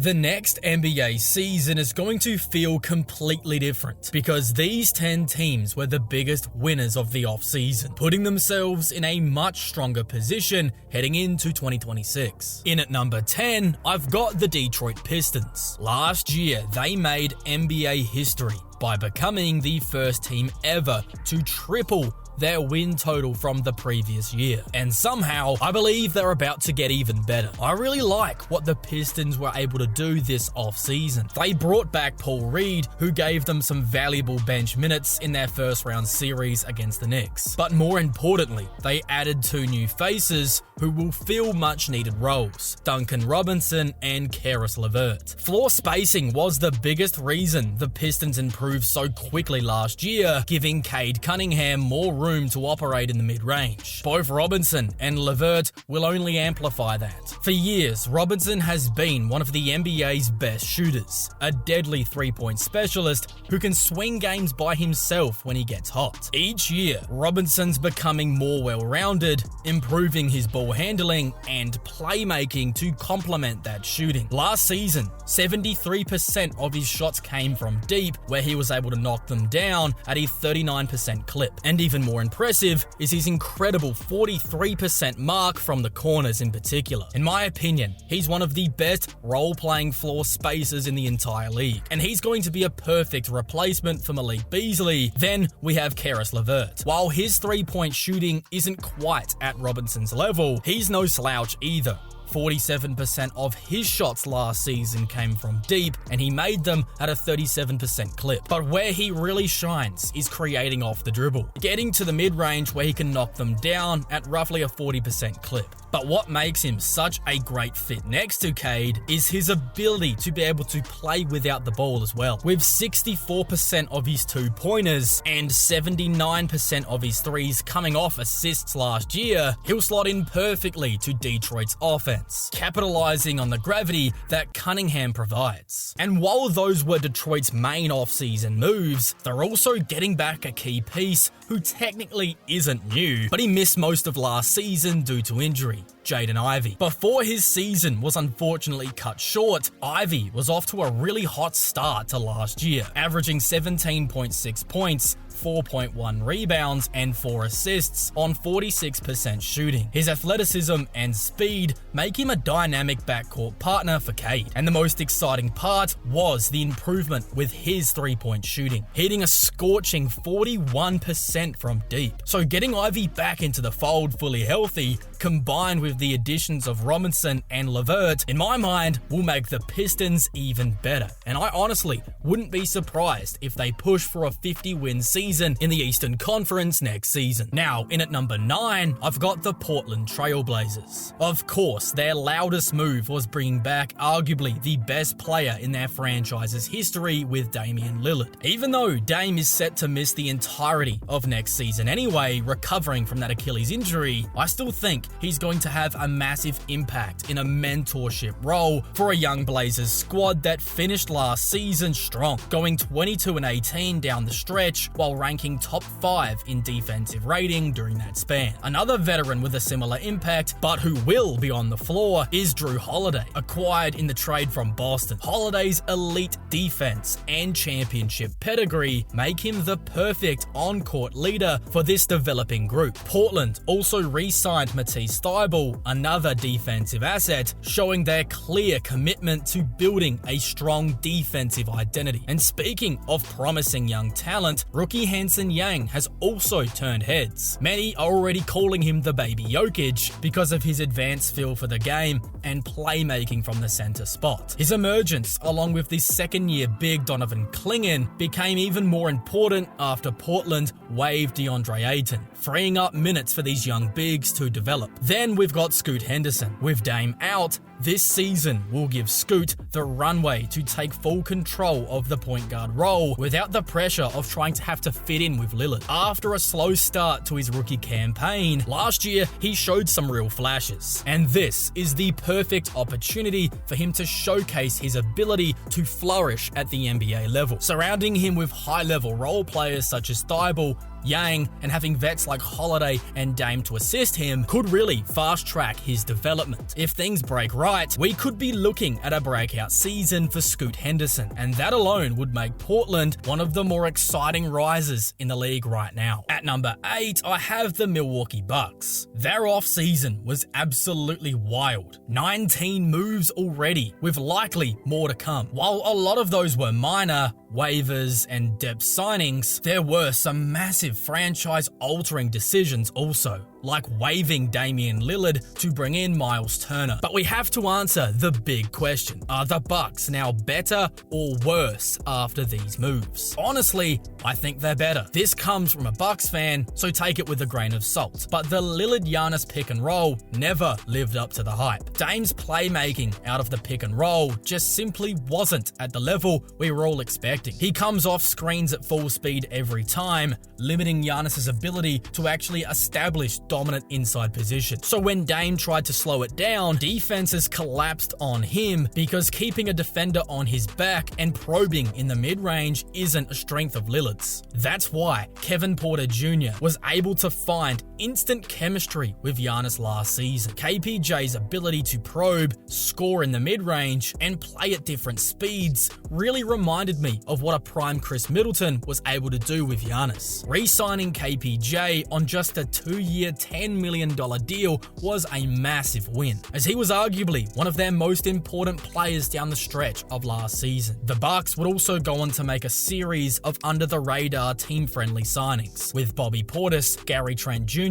The next NBA season is going to feel completely different because these 10 teams were the biggest winners of the offseason, putting themselves in a much stronger position heading into 2026. In at number 10, I've got the Detroit Pistons. Last year, they made NBA history by becoming the first team ever to triple their win total from the previous year. And somehow, I believe they're about to get even better. I really like what the Pistons were able to do this offseason. They brought back Paul Reed, who gave them some valuable bench minutes in their first round series against the Knicks. But more importantly, they added 2 new faces who will fill much needed roles, Duncan Robinson and Caris LeVert. Floor spacing was the biggest reason the Pistons improved so quickly last year, giving Cade Cunningham more room to operate in the mid-range. Both Robinson and LeVert will only amplify that. For years, Robinson has been one of the NBA's best shooters, a deadly three-point specialist who can swing games by himself when he gets hot. Each year, Robinson's becoming more well-rounded, improving his ball handling and playmaking to complement that shooting. Last season, 73% of his shots came from deep, where he was able to knock them down at a 39% clip. And even more impressive is his incredible 43% mark from the corners in particular. In my opinion, he's one of the best role-playing floor spacers in the entire league, and he's going to be a perfect replacement for Malik Beasley. Then we have Caris LeVert. While his three-point shooting isn't quite at Robinson's level, he's no slouch either. 47% of his shots last season came from deep, and he made them at a 37% clip. But where he really shines is creating off the dribble, getting to the mid-range where he can knock them down at roughly a 40% clip. But what makes him such a great fit next to Cade is his ability to be able to play without the ball as well. With 64% of his 2-pointers and 79% of his threes coming off assists last year, he'll slot in perfectly to Detroit's offense, capitalizing on the gravity that Cunningham provides. And while those were Detroit's main offseason moves, they're also getting back a key piece who technically isn't new, but he missed most of last season due to injury. Jaden Ivey. Before his season was unfortunately cut short, Ivey was off to a really hot start to last year, averaging 17.6 points, 4.1 rebounds, and 4 assists on 46% shooting. His athleticism and speed make him a dynamic backcourt partner for Cade. And the most exciting part was the improvement with his three-point shooting, hitting a scorching 41% from deep. So getting Ivey back into the fold fully healthy, combined with the additions of Robinson and LeVert, in my mind, will make the Pistons even better. And I honestly wouldn't be surprised if they push for a 50-win season in the Eastern Conference next season. Now, in at number 9, I've got the Portland Trail Blazers. Of course, their loudest move was bringing back arguably the best player in their franchise's history with Damian Lillard. Even though Dame is set to miss the entirety of next season anyway, recovering from that Achilles injury, I still think he's going to have a massive impact in a mentorship role for a young Blazers squad that finished last season strong, going 22-18 down the stretch while ranking top 5 in defensive rating during that span. Another veteran with a similar impact, but who will be on the floor, is Drew Holiday, acquired in the trade from Boston. Holiday's elite defense and championship pedigree make him the perfect on-court leader for this developing group. Portland also re-signed Matisse Thybulle, another defensive asset, showing their clear commitment to building a strong defensive identity. And speaking of promising young talent, rookie Hanson Yang has also turned heads. Many are already calling him the baby Jokic because of his advanced feel for the game and playmaking from the center spot. His emergence, along with the second-year big Donovan Clingan, became even more important after Portland waived DeAndre Ayton, freeing up minutes for these young bigs to develop. Then we've got Scoot Henderson. With Dame out, this season will give Scoot the runway to take full control of the point guard role without the pressure of trying to have to fit in with Lillard. After a slow start to his rookie campaign, last year he showed some real flashes, and this is the perfect opportunity for him to showcase his ability to flourish at the NBA level. Surrounding him with high-level role players such as Thybulle, Yang, and having vets like Holiday and Dame to assist him could really fast-track his development. If things break right, we could be looking at a breakout season for Scoot Henderson, and that alone would make Portland one of the more exciting risers in the league right now. At number 8, I have the Milwaukee Bucks. Their off-season was absolutely wild. 19 moves already, with likely more to come. While a lot of those were minor, waivers, and depth signings, there were some massive franchise-altering decisions also, like waiving Damian Lillard to bring in Miles Turner. But we have to answer the big question. Are the Bucks now better or worse after these moves? Honestly, I think they're better. This comes from a Bucks fan, so take it with a grain of salt. But the Lillard-Giannis pick and roll never lived up to the hype. Dame's playmaking out of the pick and roll just simply wasn't at the level we were all expecting. He comes off screens at full speed every time, limiting Giannis' ability to actually establish dominant inside position. So when Dame tried to slow it down, defenses collapsed on him because keeping a defender on his back and probing in the mid-range isn't a strength of Lillard's. That's why Kevin Porter Jr. was able to find instant chemistry with Giannis last season. KPJ's ability to probe, score in the mid-range, and play at different speeds really reminded me of what a prime Chris Middleton was able to do with Giannis. Re-signing KPJ on just a 2-year, $10 million deal was a massive win, as he was arguably one of their most important players down the stretch of last season. The Bucks would also go on to make a series of under-the-radar team-friendly signings, with Bobby Portis, Gary Trent Jr.,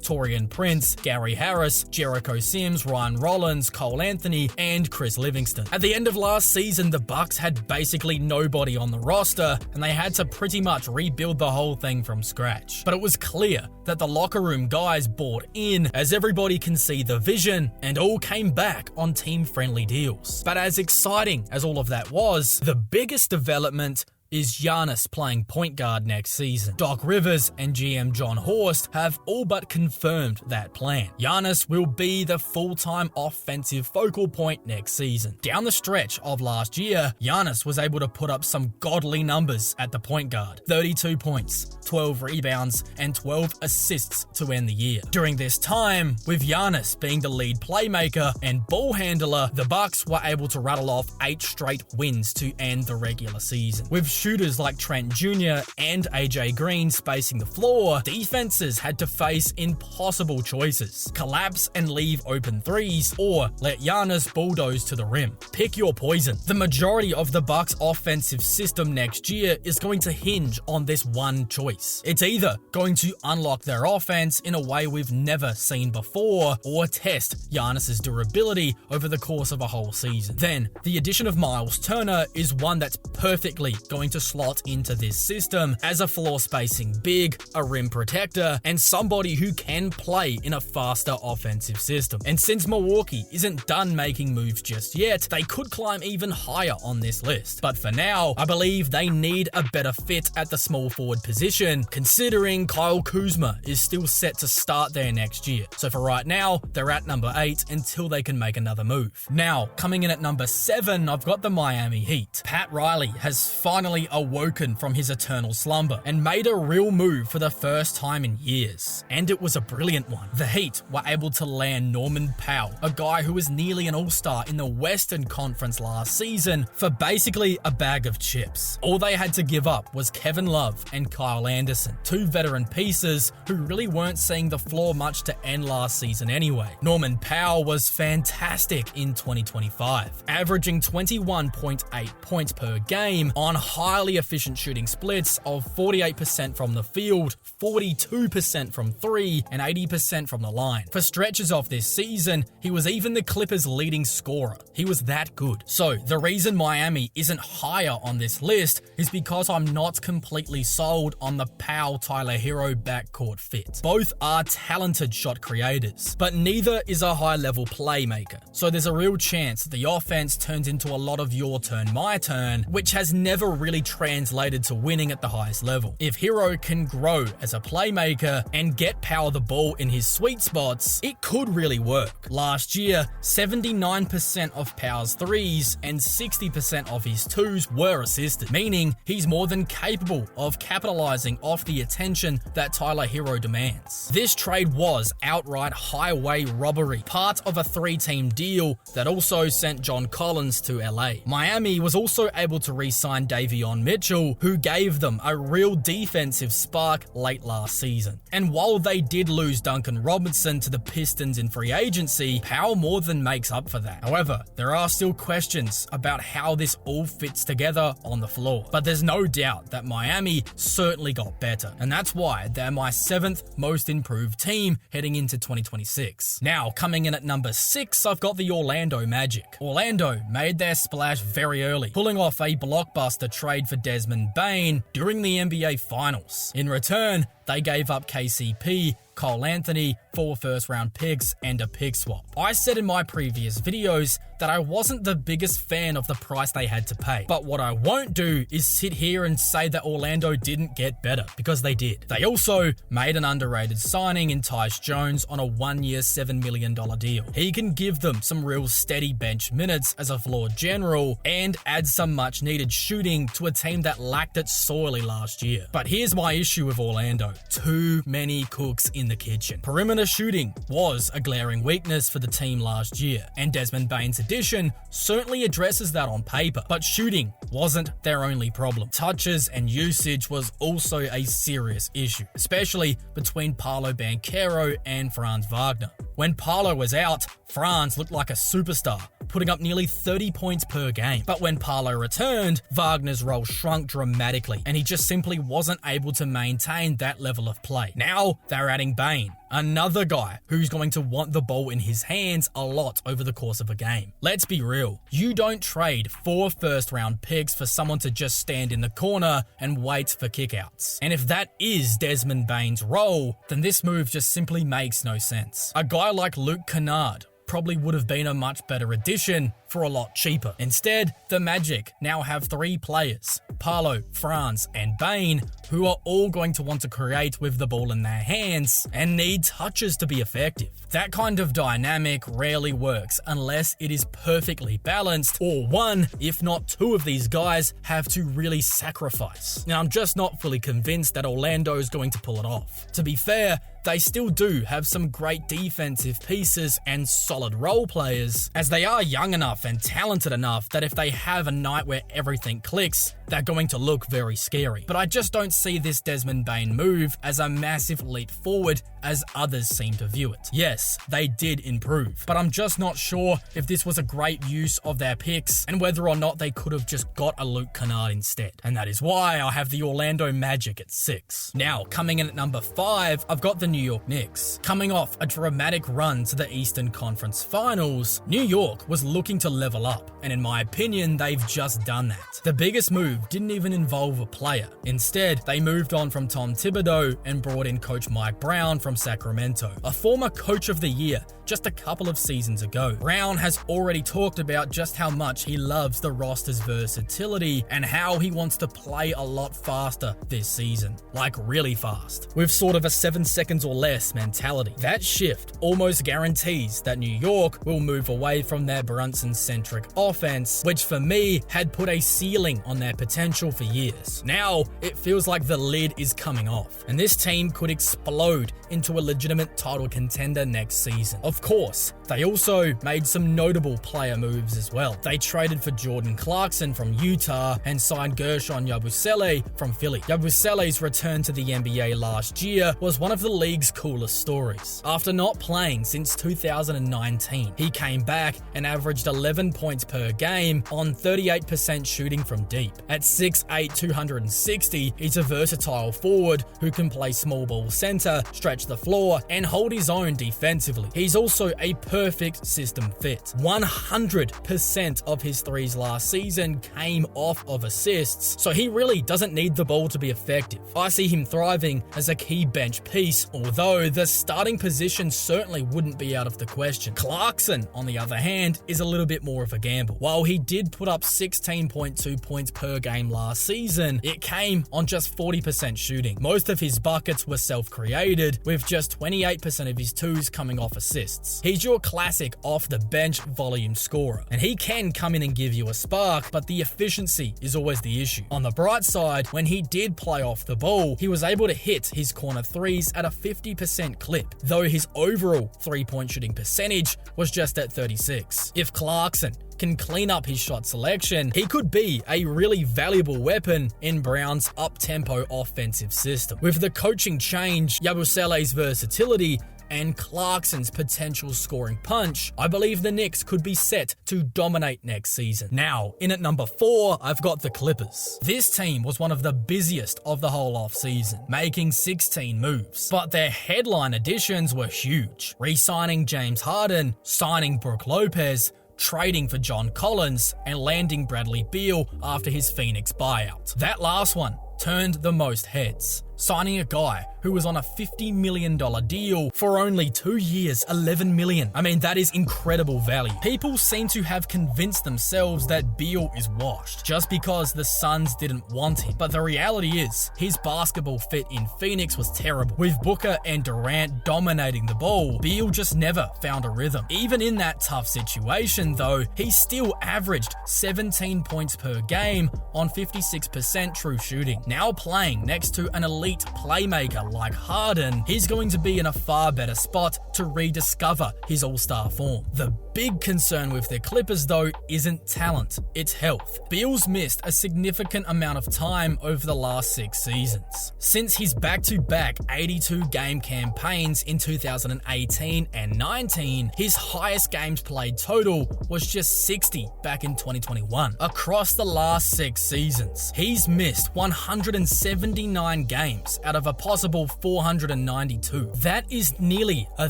Taurean Prince, Gary Harris, Jericho Sims, Ryan Rollins, Cole Anthony, and Chris Livingston. At the end of last season, the Bucks had basically nobody on the roster, and they had to pretty much rebuild the whole thing from scratch. But it was clear that the locker room guys bought in, as everybody can see the vision, and all came back on team-friendly deals. But as exciting as all of that was, the biggest development is Giannis playing point guard next season. Doc Rivers and GM John Horst have all but confirmed that plan. Giannis will be the full-time offensive focal point next season. Down the stretch of last year, Giannis was able to put up some godly numbers at the point guard. 32 points, 12 rebounds, and 12 assists to end the year. During this time, with Giannis being the lead playmaker and ball handler, the Bucks were able to rattle off 8 straight wins to end the regular season. With shooters like Trent Jr. and AJ Green spacing the floor, defenses had to face impossible choices: collapse and leave open threes, or let Giannis bulldoze to the rim. Pick your poison. The majority of the Bucks' offensive system next year is going to hinge on this one choice. It's either going to unlock their offense in a way we've never seen before, or test Giannis' durability over the course of a whole season. Then, the addition of Miles Turner is one that's perfectly going to slot into this system as a floor spacing big, a rim protector, and somebody who can play in a faster offensive system. And since Milwaukee isn't done making moves just yet, they could climb even higher on this list. But for now, I believe they need a better fit at the small forward position, considering Kyle Kuzma is still set to start there next year. So for right now, they're at number 8 until they can make another move. Now, coming in at number 7, I've got the Miami Heat. Pat Riley has finally awoken from his eternal slumber and made a real move for the first time in years. And it was a brilliant one. The Heat were able to land Norman Powell, a guy who was nearly an all-star in the Western Conference last season, for basically a bag of chips. All they had to give up was Kevin Love and Kyle Anderson, 2 veteran pieces who really weren't seeing the floor much to end last season anyway. Norman Powell was fantastic in 2025, averaging 21.8 points per game on highly efficient shooting splits of 48% from the field, 42% from 3, and 80% from the line. For stretches of this season, he was even the Clippers' leading scorer. He was that good. So the reason Miami isn't higher on this list is because I'm not completely sold on the Powell-Tyler Hero backcourt fit. Both are talented shot creators, but neither is a high-level playmaker. So there's a real chance the offense turns into a lot of your turn, my turn, which has never really really translated to winning at the highest level. If Hero can grow as a playmaker and get Power the ball in his sweet spots, it could really work. Last year, 79% of Power's threes and 60% of his twos were assisted, meaning he's more than capable of capitalizing off the attention that Tyler Hero demands. This trade was outright highway robbery, part of a 3-team deal that also sent John Collins to LA. Miami was also able to re-sign Davion Mitchell, who gave them a real defensive spark late last season. And while they did lose Duncan Robinson to the Pistons in free agency, Powell more than makes up for that. However, there are still questions about how this all fits together on the floor. But there's no doubt that Miami certainly got better, and that's why they're my 7th most improved team heading into 2026. Now, coming in at number 6, I've got the Orlando Magic. Orlando made their splash very early, pulling off a blockbuster trade for Desmond Bane during the NBA Finals. In return, they gave up KCP, Cole Anthony, 4 first-round picks, and a pick swap. I said in my previous videos that I wasn't the biggest fan of the price they had to pay, but what I won't do is sit here and say that Orlando didn't get better, because they did. They also made an underrated signing in Tyus Jones on a 1-year, $7 million deal. He can give them some real steady bench minutes as a floor general and add some much-needed shooting to a team that lacked it sorely last year. But here's my issue with Orlando. Too many cooks in the kitchen. Perimeter shooting was a glaring weakness for the team last year, and Desmond Bane's addition certainly addresses that on paper, but shooting wasn't their only problem. Touches and usage was also a serious issue, especially between Paolo Banchero and Franz Wagner. When Paolo was out, Franz looked like a superstar, putting up nearly 30 points per game. But when Paolo returned, Wagner's role shrunk dramatically, and he just simply wasn't able to maintain that level of play. Now, they're adding Bane, another guy who's going to want the ball in his hands a lot over the course of a game. Let's be real, you don't trade 4 first-round picks for someone to just stand in the corner and wait for kickouts. And if that is Desmond Bane's role, then this move just simply makes no sense. A guy like Luke Kennard probably would have been a much better addition for a lot cheaper. Instead, the Magic now have 3 players, Paolo, Franz, and Bane, who are all going to want to create with the ball in their hands and need touches to be effective. That kind of dynamic rarely works unless it is perfectly balanced, or one, if not 2 of these guys have to really sacrifice. Now, I'm just not fully convinced that Orlando is going to pull it off. To be fair, they still do have some great defensive pieces and solid role players, as they are young enough and talented enough that if they have a night where everything clicks, they're going to look very scary. But I just don't see this Desmond Bane move as a massive leap forward as others seem to view it. Yes, they did improve, but I'm just not sure if this was a great use of their picks and whether or not they could have just got a Luke Kennard instead. And that is why I have the Orlando Magic at 6. Now, coming in at number 5, I've got the New York Knicks. Coming off a dramatic run to the Eastern Conference Finals, New York was looking to level up, and in my opinion, they've just done that. The biggest move didn't even involve a player. Instead, they moved on from Tom Thibodeau and brought in Coach Mike Brown from Sacramento, a former Coach of the Year just a couple of seasons ago. Brown has already talked about just how much he loves the roster's versatility and how he wants to play a lot faster this season, like really fast, with sort of a 7 seconds or less mentality. That shift almost guarantees that New York will move away from their Brunson-centric offense, which for me had put a ceiling on their potential for years. Now, it feels like the lid is coming off, and this team could explode into a legitimate title contender next season. Of course, they also made some notable player moves as well. They traded for Jordan Clarkson from Utah and signed Gershon Yabusele from Philly. Yabusele's return to the NBA last year was one of the league's coolest stories. After not playing since 2019, he came back and averaged 11 points per game on 38% shooting from deep. At 6'8", 260, he's a versatile forward who can play small ball center, stretch the floor, and hold his own defensively. He's also a perfect system fit. 100% of his threes last season came off of assists, so he really doesn't need the ball to be effective. I see him thriving as a key bench piece, although the starting position certainly wouldn't be out of the question. Clarkson, on the other hand, is a little bit more of a gamble. While he did put up 16.2 points per game last season, it came on just 40% shooting. Most of his buckets were self-created, with just 28% of his twos coming off assists. He's your classic off-the-bench volume scorer, and he can come in and give you a spark, but the efficiency is always the issue. On the bright side, when he did play off the ball, he was able to hit his corner threes at a 50% clip, though his overall three-point shooting percentage was just at 36. If Clarkson can clean up his shot selection, he could be a really valuable weapon in Brown's up-tempo offensive system. With the coaching change, Yabusele's versatility, and Clarkson's potential scoring punch, I believe the Knicks could be set to dominate next season. Now, in at number 4, I've got the Clippers. This team was one of the busiest of the whole offseason, making 16 moves. But their headline additions were huge. Re-signing James Harden, signing Brook Lopez, trading for John Collins, and landing Bradley Beal after his Phoenix buyout. That last one turned the most heads, signing a guy who was on a $50 million deal for only 2 years, $11 million. I mean, that is incredible value. People seem to have convinced themselves that Beal is washed just because the Suns didn't want him. But the reality is, his basketball fit in Phoenix was terrible. With Booker and Durant dominating the ball, Beal just never found a rhythm. Even in that tough situation, though, he still averaged 17 points per game on 56% true shooting. Now playing next to an elite playmaker like Harden, he's going to be in a far better spot to rediscover his all-star form. The big concern with the Clippers, though, isn't talent, it's health. Beal's missed a significant amount of time over the last 6 seasons. Since his back-to-back 82-game campaigns in 2018 and 19, his highest games played total was just 60 back in 2021. Across the last 6 seasons, he's missed 179 games out of a possible 492. That is nearly a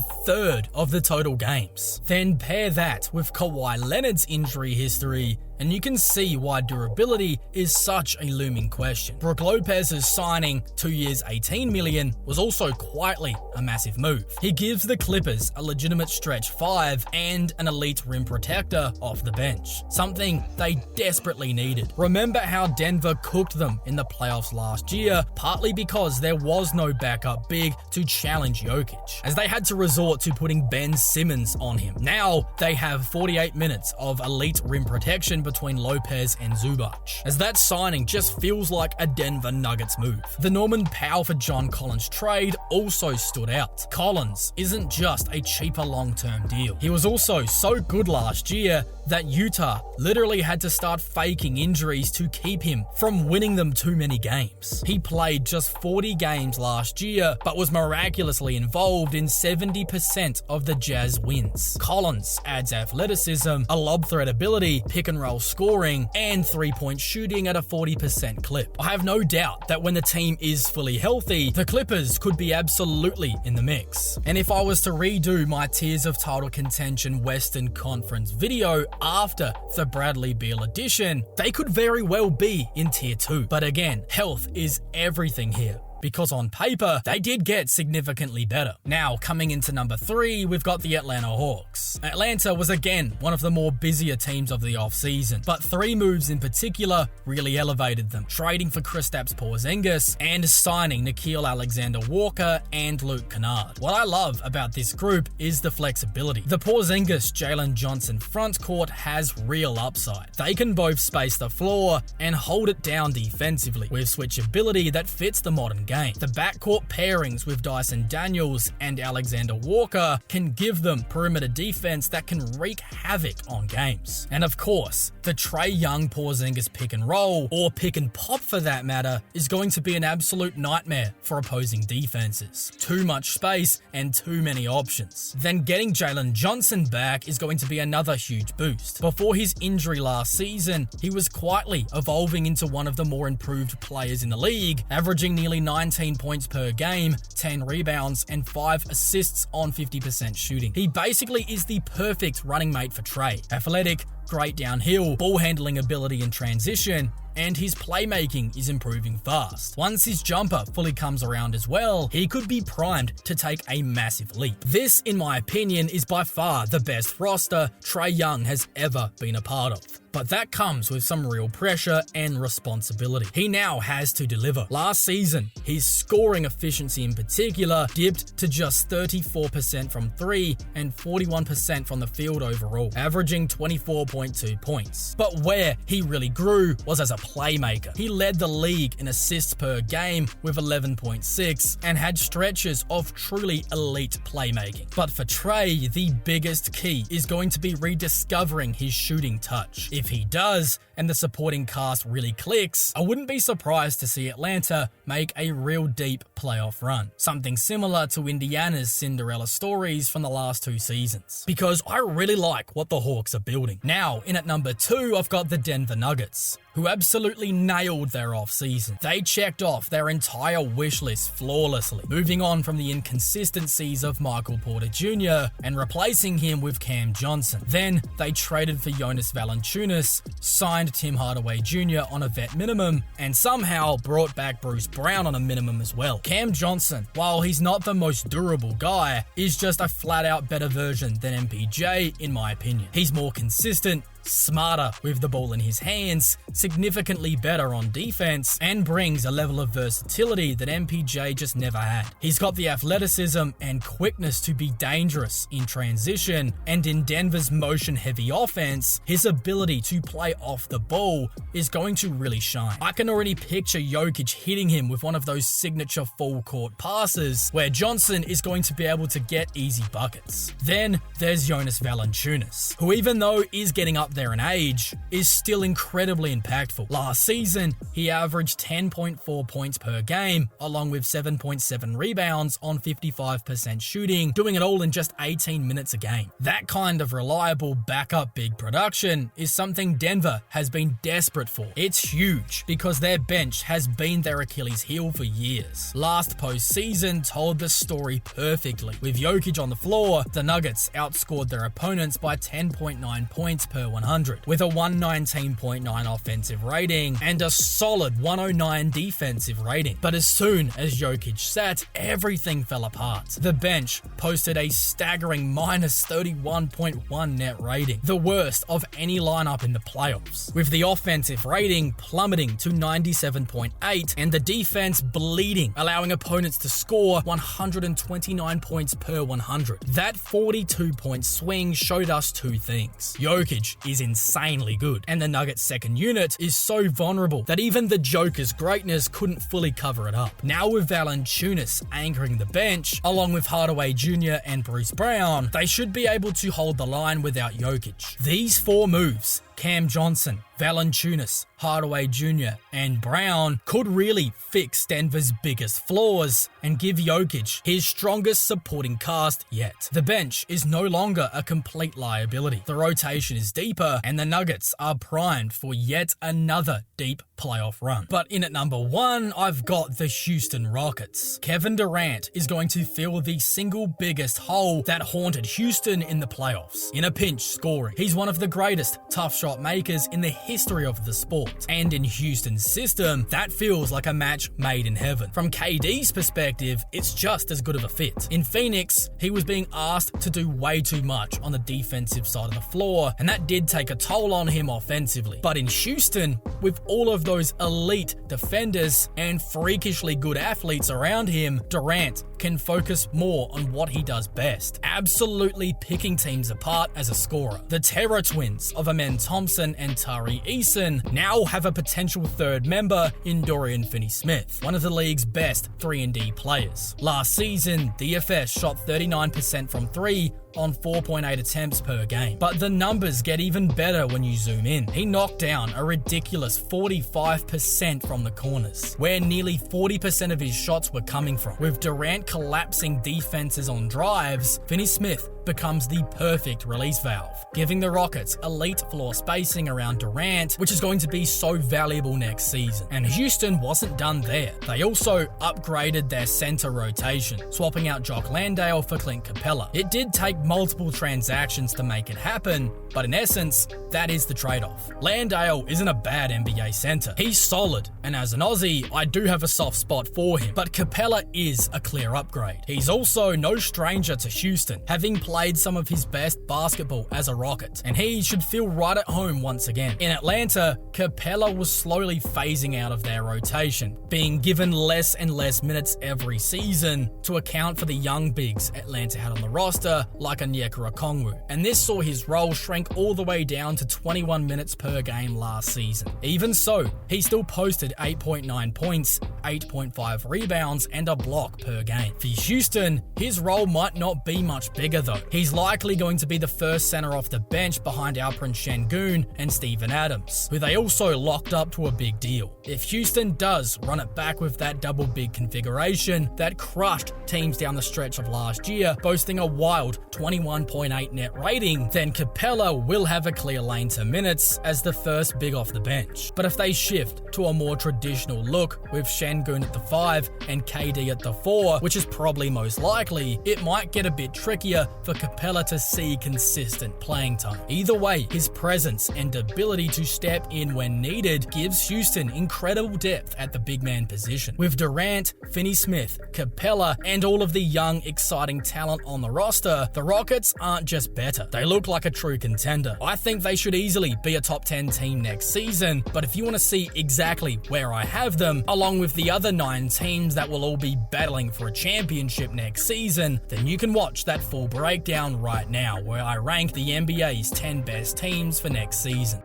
third of the total games. Then pair that with Kawhi Leonard's injury history, and you can see why durability is such a looming question. Brook Lopez's signing, 2 years, $18 million, was also quietly a massive move. He gives the Clippers a legitimate stretch 5 and an elite rim protector off the bench, something they desperately needed. Remember how Denver cooked them in the playoffs last year, partly because there was no backup big to challenge Jokic, as they had to resort to putting Ben Simmons on him. Now they have 48 minutes of elite rim protection between Lopez and Zubac, as that signing just feels like a Denver Nuggets move. The Norman Powell for John Collins trade also stood out. Collins isn't just a cheaper long-term deal. He was also so good last year that Utah literally had to start faking injuries to keep him from winning them too many games. He played just 40 games last year, but was miraculously involved in 70% of the Jazz wins. Collins adds athleticism, a lob threat ability, pick and roll scoring, and three-point shooting at a 40% clip. I have no doubt that when the team is fully healthy, the Clippers could be absolutely in the mix. And if I was to redo my tiers of title contention Western Conference video after the Bradley Beal addition, they could very well be in tier 2. But again, health is everything here, because on paper, they did get significantly better. Now, coming into number 3, we've got the Atlanta Hawks. Atlanta was again one of the more busier teams of the offseason, but 3 moves in particular really elevated them, trading for Kristaps Porzingis and signing Nickeil Alexander-Walker and Luke Kennard. What I love about this group is the flexibility. The Porzingis-Jalen Johnson frontcourt has real upside. They can both space the floor and hold it down defensively, with switchability that fits the modern game. The backcourt pairings with Dyson Daniels and Alexander Walker can give them perimeter defense that can wreak havoc on games. And of course, the Trae Young Porzingis pick and roll, or pick and pop for that matter, is going to be an absolute nightmare for opposing defenses. Too much space and too many options. Then getting Jalen Johnson back is going to be another huge boost. Before his injury last season, he was quietly evolving into one of the more improved players in the league, averaging nearly 9 19 points per game, 10 rebounds, and 5 assists on 50% shooting. He basically is the perfect running mate for Trae. Athletic, great downhill, ball handling ability in transition, and his playmaking is improving fast. Once his jumper fully comes around as well, he could be primed to take a massive leap. This, in my opinion, is by far the best roster Trae Young has ever been a part of. But that comes with some real pressure and responsibility. He now has to deliver. Last season, his scoring efficiency in particular dipped to just 34% from 3 and 41% from the field overall, averaging 24.2 points. But where he really grew was as a playmaker. He led the league in assists per game with 11.6 and had stretches of truly elite playmaking. But for Trae, the biggest key is going to be rediscovering his shooting touch. If he does, and the supporting cast really clicks, I wouldn't be surprised to see Atlanta make a real deep playoff run. Something similar to Indiana's Cinderella stories from the last 2 seasons. Because I really like what the Hawks are building. Now, in at number 2, I've got the Denver Nuggets, who absolutely nailed their offseason. They checked off their entire wish list flawlessly, moving on from the inconsistencies of Michael Porter Jr. and replacing him with Cam Johnson. Then they traded for Jonas Valanciunas, signed Tim Hardaway Jr. on a vet minimum, and somehow brought back Bruce Brown on a minimum as well. Cam Johnson, while he's not the most durable guy, is just a flat-out better version than MPJ in my opinion. He's more consistent, smarter with the ball in his hands, significantly better on defense, and brings a level of versatility that MPJ just never had. He's got the athleticism and quickness to be dangerous in transition, and in Denver's motion-heavy offense, his ability to play off the ball is going to really shine. I can already picture Jokic hitting him with one of those signature full-court passes where Johnson is going to be able to get easy buckets. Then there's Jonas Valanciunas, who even though is getting up there in age, is still incredibly impactful. Last season, he averaged 10.4 points per game, along with 7.7 rebounds on 55% shooting, doing it all in just 18 minutes a game. That kind of reliable backup big production is something Denver has been desperate for. It's huge because their bench has been their Achilles heel for years. Last postseason told the story perfectly. With Jokic on the floor, the Nuggets outscored their opponents by 10.9 points per 100, with a 119.9 offensive rating and a solid 109 defensive rating. But as soon as Jokic sat, everything fell apart. The bench posted a staggering minus 31.1 net rating, the worst of any lineup in the playoffs, with the offensive rating plummeting to 97.8 and the defense bleeding, allowing opponents to score 129 points per 100. That 42-point swing showed us 2 things. Jokic is insanely good, and the Nuggets' second unit is so vulnerable that even the Joker's greatness couldn't fully cover it up. Now with Valanciunas anchoring the bench, along with Hardaway Jr. and Bruce Brown, they should be able to hold the line without Jokic. These 4 moves, Cam Johnson, Valanciunas, Hardaway Jr., and Brown, could really fix Denver's biggest flaws and give Jokic his strongest supporting cast yet. The bench is no longer a complete liability. The rotation is deeper, and the Nuggets are primed for yet another deep playoff run. But in at number 1, I've got the Houston Rockets. Kevin Durant is going to fill the single biggest hole that haunted Houston in the playoffs. In a pinch scoring, he's one of the greatest tough shot makers in the history of the sport. And in Houston's system, that feels like a match made in heaven. From KD's perspective, it's just as good of a fit. In Phoenix, he was being asked to do way too much on the defensive side of the floor, and that did take a toll on him offensively. But in Houston, with all of those elite defenders and freakishly good athletes around him, Durant can focus more on what he does best, absolutely picking teams apart as a scorer. The Terror Twins of Amen Thompson and Tari Eason now have a potential third member in Dorian Finney-Smith, one of the league's best 3-and-D players. Last season, DFS shot 39% from 3 on 4.8 attempts per game. But the numbers get even better when you zoom in. He knocked down a ridiculous 45% from the corners, where nearly 40% of his shots were coming from. With Durant collapsing defenses on drives, Finney-Smith becomes the perfect release valve, giving the Rockets elite floor spacing around Durant, which is going to be so valuable next season. And Houston wasn't done there. They also upgraded their center rotation, swapping out Jock Landale for Clint Capella. It did take multiple transactions to make it happen, but in essence, that is the trade-off. Landale isn't a bad NBA center. He's solid, and as an Aussie, I do have a soft spot for him, but Capella is a clear upgrade. He's also no stranger to Houston, having played some of his best basketball as a Rocket, and he should feel right at home once again. In Atlanta, Capella was slowly phasing out of their rotation, being given less and less minutes every season to account for the young bigs Atlanta had on the roster, like Onyeka Okongwu, and this saw his role shrink all the way down to 21 minutes per game last season. Even so, he still posted 8.9 points, 8.5 rebounds, and a block per game. For Houston, his role might not be much bigger though. He's likely going to be the first center off the bench behind Alperen Sengun and Steven Adams, who they also locked up to a big deal. If Houston does run it back with that double big configuration that crushed teams down the stretch of last year, boasting a wild 21.8 net rating, then Capella will have a clear lane to minutes as the first big off the bench. But if they shift to a more traditional look with Sengun at the 5 and KD at the 4, which is probably most likely, it might get a bit trickier for Capella to see consistent playing time. Either way, his presence and ability to step in when needed gives Houston incredible depth at the big man position. With Durant, Finney-Smith, Capella, and all of the young, exciting talent on the roster, the Rockets aren't just better. They look like a true contender. I think they should easily be a top 10 team next season, but if you want to see exactly where I have them, along with the other 9 teams that will all be battling for a championship next season, then you can watch that full breakdown right now where I rank the NBA's 10 best teams for next season.